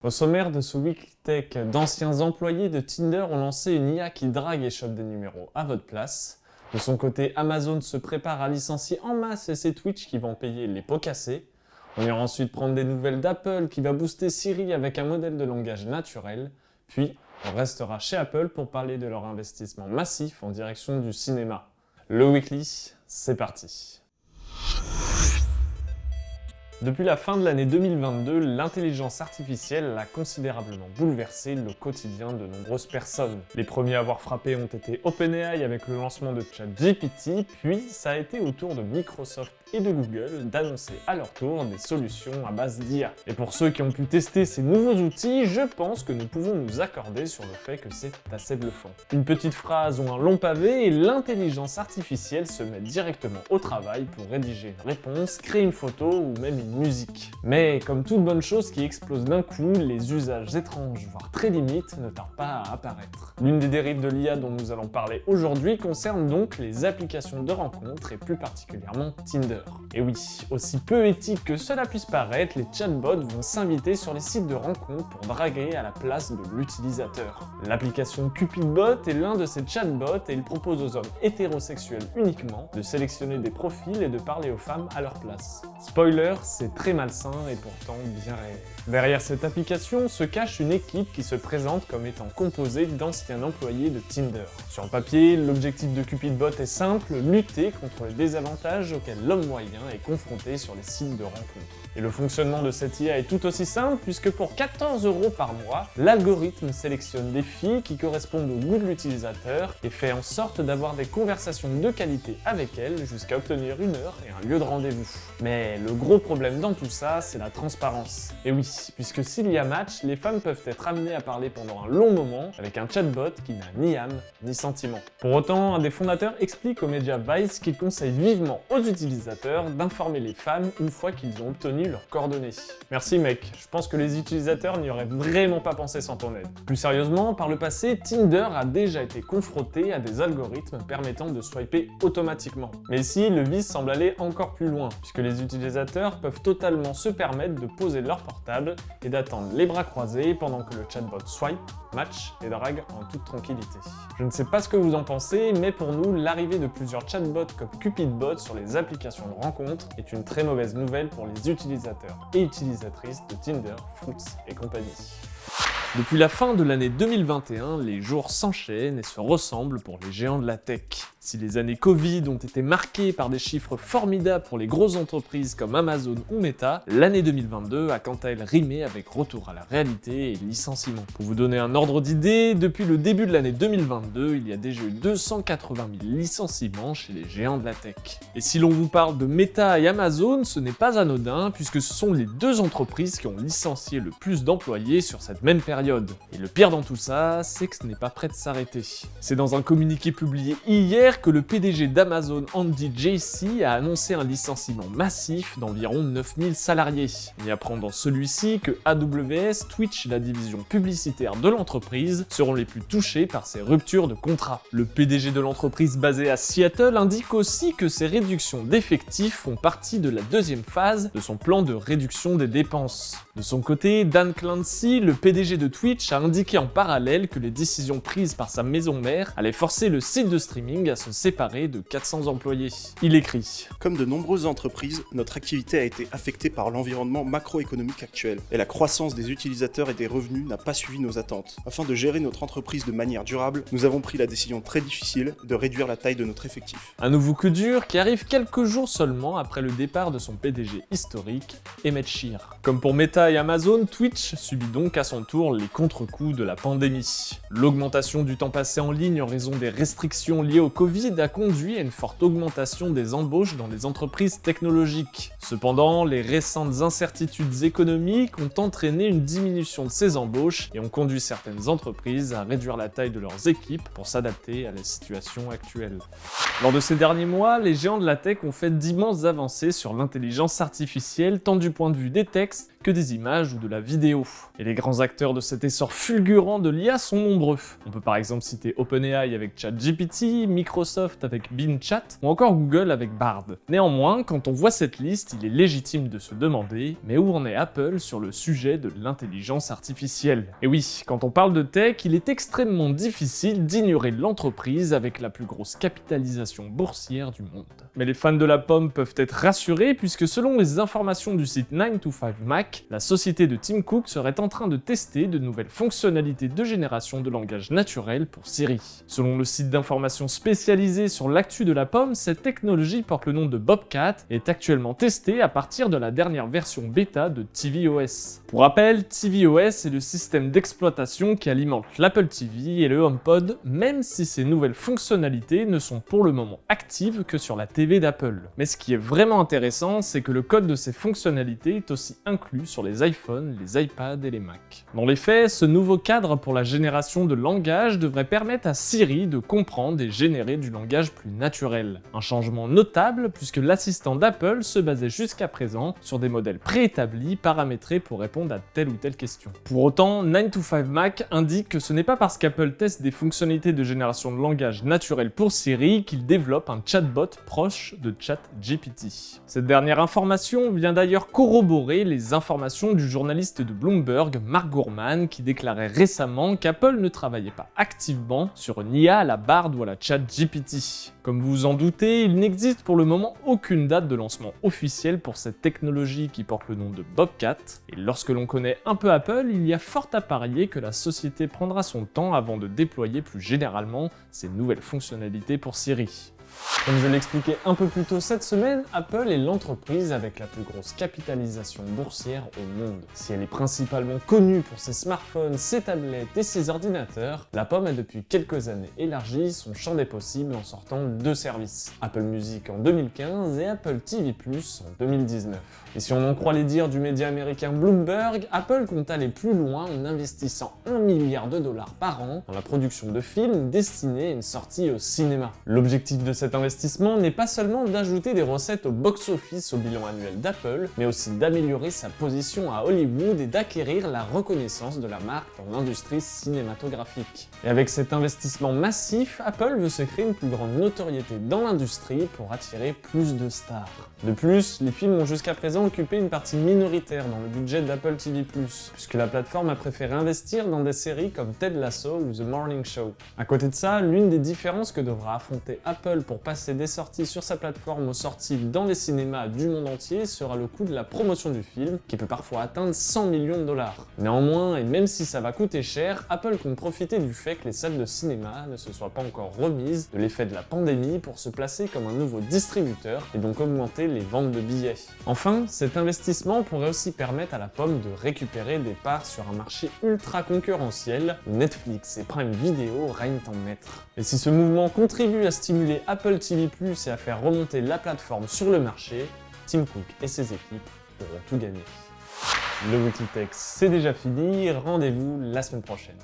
Au sommaire de ce Weekly Tech, d'anciens employés de Tinder ont lancé une IA qui drague et chope des numéros à votre place. De son côté, Amazon se prépare à licencier en masse et c'est Twitch qui vont payer les pots cassés. On ira ensuite prendre des nouvelles d'Apple qui va booster Siri avec un modèle de langage naturel. Puis, on restera chez Apple pour parler de leur investissement massif en direction du cinéma. Le Weekly, c'est parti. Depuis la fin de l'année 2022, l'intelligence artificielle a considérablement bouleversé le quotidien de nombreuses personnes. Les premiers à avoir frappé ont été OpenAI avec le lancement de ChatGPT, puis ça a été au tour de Microsoft et de Google d'annoncer à leur tour des solutions à base d'IA. Et pour ceux qui ont pu tester ces nouveaux outils, je pense que nous pouvons nous accorder sur le fait que c'est assez bluffant. Une petite phrase ou un long pavé et l'intelligence artificielle se met directement au travail pour rédiger une réponse, créer une photo ou même une musique. Mais comme toute bonne chose qui explose d'un coup, les usages étranges, voire très limites, ne tardent pas à apparaître. L'une des dérives de l'IA dont nous allons parler aujourd'hui concerne donc les applications de rencontres et plus particulièrement Tinder. Et oui, aussi peu éthique que cela puisse paraître, les chatbots vont s'inviter sur les sites de rencontres pour draguer à la place de l'utilisateur. L'application Cupidbot est l'un de ces chatbots et il propose aux hommes hétérosexuels uniquement de sélectionner des profils et de parler aux femmes à leur place. Spoiler, c'est très malsain et pourtant bien réel. Derrière cette application se cache une équipe qui se présente comme étant composée d'anciens employés de Tinder. Sur le papier, l'objectif de Cupidbot est simple, lutter contre les désavantages auxquels l'homme moyen est confronté sur les sites de rencontres. Et le fonctionnement de cette IA est tout aussi simple puisque pour 14 € par mois, l'algorithme sélectionne des filles qui correspondent au goût de l'utilisateur et fait en sorte d'avoir des conversations de qualité avec elles jusqu'à obtenir une heure et un lieu de rendez-vous. Mais le gros problème dans tout ça, c'est la transparence. Et oui, puisque s'il y a match, les femmes peuvent être amenées à parler pendant un long moment avec un chatbot qui n'a ni âme ni sentiment. Pour autant, un des fondateurs explique aux médias Vice qu'il conseille vivement aux utilisateurs d'informer les femmes une fois qu'ils ont obtenu leurs coordonnées. Merci mec, je pense que les utilisateurs n'y auraient vraiment pas pensé sans ton aide. Plus sérieusement, par le passé, Tinder a déjà été confronté à des algorithmes permettant de swiper automatiquement. Mais ici, le vice semble aller encore plus loin, puisque les utilisateurs peuvent totalement se permettre de poser leur portable et d'attendre les bras croisés pendant que le chatbot swipe, match et drague en toute tranquillité. Je ne sais pas ce que vous en pensez, mais pour nous, l'arrivée de plusieurs chatbots comme Cupidbot sur les applications de rencontres est une très mauvaise nouvelle pour les utilisateurs et utilisatrices de Tinder, Fruits et compagnie. Depuis la fin de l'année 2021, les jours s'enchaînent et se ressemblent pour les géants de la tech. Si les années Covid ont été marquées par des chiffres formidables pour les grosses entreprises comme Amazon ou Meta, l'année 2022 a quant à elle rimé avec retour à la réalité et licenciement. Pour vous donner un ordre d'idée, depuis le début de l'année 2022, il y a déjà eu 280 000 licenciements chez les géants de la tech. Et si l'on vous parle de Meta et Amazon, ce n'est pas anodin puisque ce sont les deux entreprises qui ont licencié le plus d'employés sur cette même période. Et le pire dans tout ça, c'est que ce n'est pas prêt de s'arrêter. C'est dans un communiqué publié hier que le PDG d'Amazon, Andy Jassy, a annoncé un licenciement massif d'environ 9000 salariés. Il apprend dans celui-ci que AWS, Twitch et la division publicitaire de l'entreprise seront les plus touchés par ces ruptures de contrat. Le PDG de l'entreprise basée à Seattle indique aussi que ces réductions d'effectifs font partie de la deuxième phase de son plan de réduction des dépenses. De son côté, Dan Clancy, le PDG de Twitch, a indiqué en parallèle que les décisions prises par sa maison mère allaient forcer le site de streaming à se séparer de 400 employés. Il écrit « Comme de nombreuses entreprises, notre activité a été affectée par l'environnement macroéconomique actuel et la croissance des utilisateurs et des revenus n'a pas suivi nos attentes. Afin de gérer notre entreprise de manière durable, nous avons pris la décision très difficile de réduire la taille de notre effectif. » Un nouveau coup dur qui arrive quelques jours seulement après le départ de son PDG historique, Emmett Shear. Comme pour Meta et Amazon, Twitch subit donc à son tour les contre-coups de la pandémie. L'augmentation du temps passé en ligne en raison des restrictions liées au Covid a conduit à une forte augmentation des embauches dans les entreprises technologiques. Cependant, les récentes incertitudes économiques ont entraîné une diminution de ces embauches et ont conduit certaines entreprises à réduire la taille de leurs équipes pour s'adapter à la situation actuelle. Lors de ces derniers mois, les géants de la tech ont fait d'immenses avancées sur l'intelligence artificielle tant du point de vue des textes que des images ou de la vidéo. Et les grands acteurs de cet essor fulgurant de l'IA sont nombreux. On peut par exemple citer OpenAI avec ChatGPT, Microsoft avec Bing Chat, ou encore Google avec Bard. Néanmoins, quand on voit cette liste, il est légitime de se demander, mais où en est Apple sur le sujet de l'intelligence artificielle? Et oui, quand on parle de tech, il est extrêmement difficile d'ignorer l'entreprise avec la plus grosse capitalisation boursière du monde. Mais les fans de la pomme peuvent être rassurés puisque selon les informations du site 9to5Mac, la société de Tim Cook serait en train de tester de nouvelles fonctionnalités de génération de langage naturel pour Siri. Selon le site d'information spécialisé sur l'actu de la pomme, cette technologie porte le nom de Bobcat et est actuellement testée à partir de la dernière version bêta de tvOS. Pour rappel, tvOS est le système d'exploitation qui alimente l'Apple TV et le HomePod, même si ces nouvelles fonctionnalités ne sont pour le moment actives que sur la TV d'Apple. Mais ce qui est vraiment intéressant, c'est que le code de ces fonctionnalités est aussi inclus sur les iPhones, les iPads et les Mac. Dans les faits, ce nouveau cadre pour la génération de langage devrait permettre à Siri de comprendre et générer du langage plus naturel. Un changement notable puisque l'assistant d'Apple se basait jusqu'à présent sur des modèles préétablis paramétrés pour répondre à telle ou telle question. Pour autant, 9to5Mac indique que ce n'est pas parce qu'Apple teste des fonctionnalités de génération de langage naturel pour Siri qu'il développe un chatbot proche de ChatGPT. Cette dernière information vient d'ailleurs corroborer les informations du journaliste de Bloomberg, Mark Gurman, qui déclarait récemment qu'Apple ne travaillait pas activement sur une IA à la Bard ou à la ChatGPT. Comme vous vous en doutez, il n'existe pour le moment aucune date de lancement officielle pour cette technologie qui porte le nom de Bobcat, et lorsque l'on connaît un peu Apple, il y a fort à parier que la société prendra son temps avant de déployer plus généralement ces nouvelles fonctionnalités pour Siri. Comme je l'expliquais un peu plus tôt cette semaine, Apple est l'entreprise avec la plus grosse capitalisation boursière au monde. Si elle est principalement connue pour ses smartphones, ses tablettes et ses ordinateurs, la pomme a depuis quelques années élargi son champ des possibles en sortant deux services, Apple Music en 2015 et Apple TV+ en 2019. Et si on en croit les dires du média américain Bloomberg, Apple compte aller plus loin en investissant $1 milliard par an dans la production de films destinés à une sortie au cinéma. L'objectif de cet investissement n'est pas seulement d'ajouter des recettes au box-office au bilan annuel d'Apple, mais aussi d'améliorer sa position à Hollywood et d'acquérir la reconnaissance de la marque dans l'industrie cinématographique. Et avec cet investissement massif, Apple veut se créer une plus grande notoriété dans l'industrie pour attirer plus de stars. De plus, les films ont jusqu'à présent occupé une partie minoritaire dans le budget d'Apple TV+, puisque la plateforme a préféré investir dans des séries comme Ted Lasso ou The Morning Show. À côté de ça, l'une des différences que devra affronter Apple pour passer des sorties sur sa plateforme aux sorties dans les cinémas du monde entier sera le coût de la promotion du film, qui peut parfois atteindre $100 millions. Néanmoins, et même si ça va coûter cher, Apple compte profiter du fait que les salles de cinéma ne se soient pas encore remises de l'effet de la pandémie pour se placer comme un nouveau distributeur et donc augmenter les ventes de billets. Enfin, cet investissement pourrait aussi permettre à la pomme de récupérer des parts sur un marché ultra concurrentiel où Netflix et Prime Video règnent en maître. Et si ce mouvement contribue à stimuler Apple TV+ et à faire remonter la plateforme sur le marché, Tim Cook et ses équipes auront tout gagné. Le Weekly Tech, c'est déjà fini, rendez-vous la semaine prochaine.